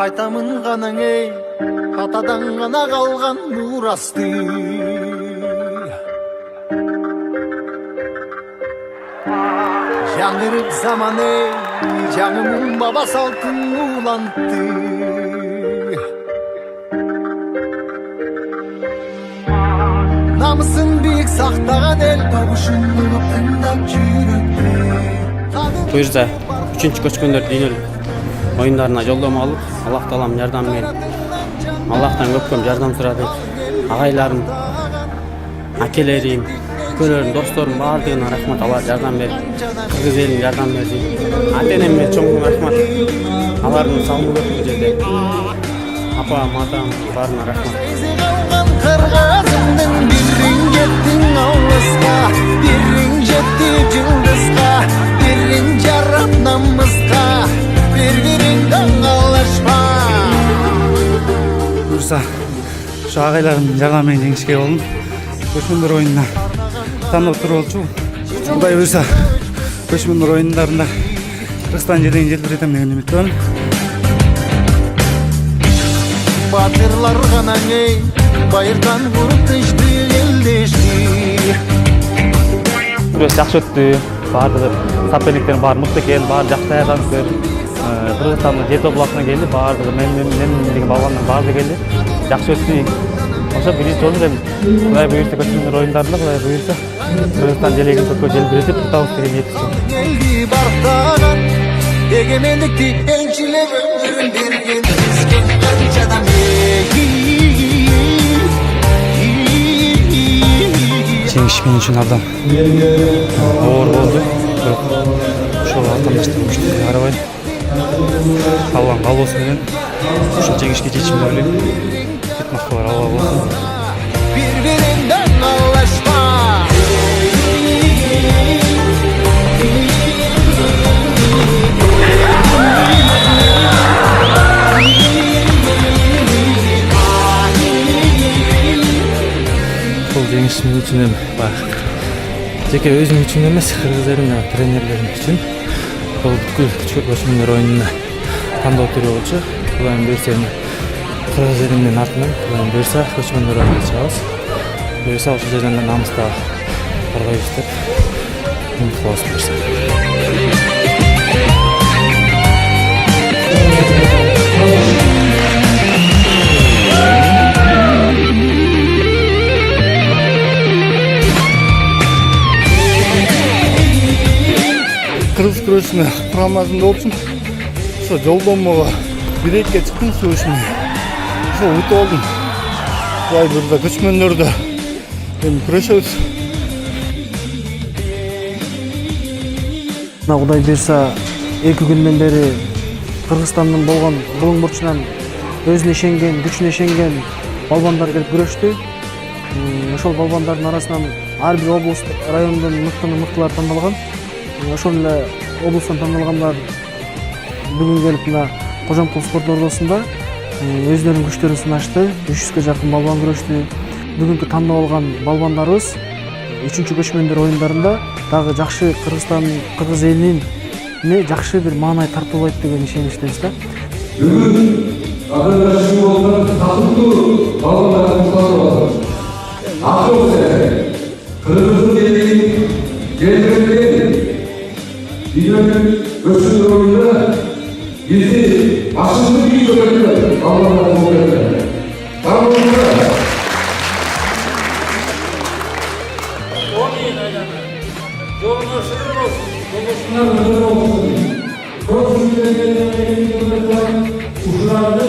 Айтамын ғанаң ей, атадан ғана қалған мурасты. Жаңырып заман ей, жаңымын баба салтын улантты. Намысын биік сақтаған ел, табышын ұлып тыңдап жүріпті. Бұйырса, 3-ші көчкөндөр дүйнөлүк oyunlarına жолдомо алып, Аллах Таалам жардам берип, Аллахтан көпкөм жардам сурадык. Агайларым, акелерим, көрөрүм, досторум баардыгына рахмат, алар жардам берип, кыргыз элине жардам берди. Ата-энеме чоң рахмат. Алардын салымы көп бул жерде. Апам, атам баарына рахмат. Кыргызымдын бириң жеттиң алыска, бириң жетти жылдызга, бириң жарап намыска, бири-бириңден калышпа. Буюрса, ушу агайларым жардам менен жеңишке болдум. Көчмөндөр оюнуна тандап туруп болчу. Кудай буюрса, көчмөндөр оюндарында Кыргызстан жерин желбиретем деген үмүттөмүн. Батырлар ғанаң ей, байырдан куруп тышты элдешти. Күрөш жакшы өттү. Баардыгы соперниктердин баары мыкты экен, баары жакшы даярданып Кыргызстандын жети областына келди, баардыгы мен деген балбандын баардыгы келди. Жакшы өттү. Ошо биринчи орун эми Кудай буюрса көчмөндөр оюндарында Кудай буюрса Кыргызстан желегин көккө желбиретип турабыз деген ниеттебиз. Элди бактаган, эгемендикти элчилеп өмүрүн берген бизге канчадан Жеңиш мен үчүн абдан оор болду. Бирок ошол атамдаштар күчтүү карабайт. Аллам калбосун менен ушул жеңишке жетишим деп ойлойм. Макталар Алла болсун. Бири-бириңден калышпа. Бул жеңиш мен үчүн эми жеке өзүм үчүн эмес, кыргыз элинин тренерлерим үчүн бул бүткүл көчмөндөр оюнуна тандоо түрү болчу. Кудайым буюрса эми кыргыз элинин артынан Кудайым буюрса көчмөндөр оюнуна чыгабыз. Буюрса ошол жерден намыста коргойбуз деп үмүт кылабыз буюрса. Кыргыз күрөшүнө курамасында болчумун. Ошо жолдомого 1-2 чыктым суу үчүн. Ошо утуп болдум. Кудай буюрса көчмөндөрдө эми күрөшөбүз. Кудай буюрса 2 күндөн бери Кыргызстандын болгон булуң бурчунан өзүнө ишенген, күчүнө ишенген балбандар келип күрөштү. Ошол балбандардын арасынан ар бир облус, райондон мыктылар тандалган. Ошол эле облустан тандалгандар бүгүн келип мына Кожомкул спорт ордосунда өздөрүнүн күчтөрүн сынашты. 300ге жакын балбан күрөштү. Бүгүнкү тандап алган балбандарыбыз 3-чү көчмөндөр оюндарында дагы жакшы кыргыз элине жакшы бир маанай тартуулайт деген ишеничтебиз да. Бүгүн адайлашуу болгон татыктуу балбандардын кылабыз. Акыры кыргыздын элин желбиреткен дүйнөнүн көчмөндөр оюнунда бизди башыңды бийик көтөргөн балбандар болду. Ушуларды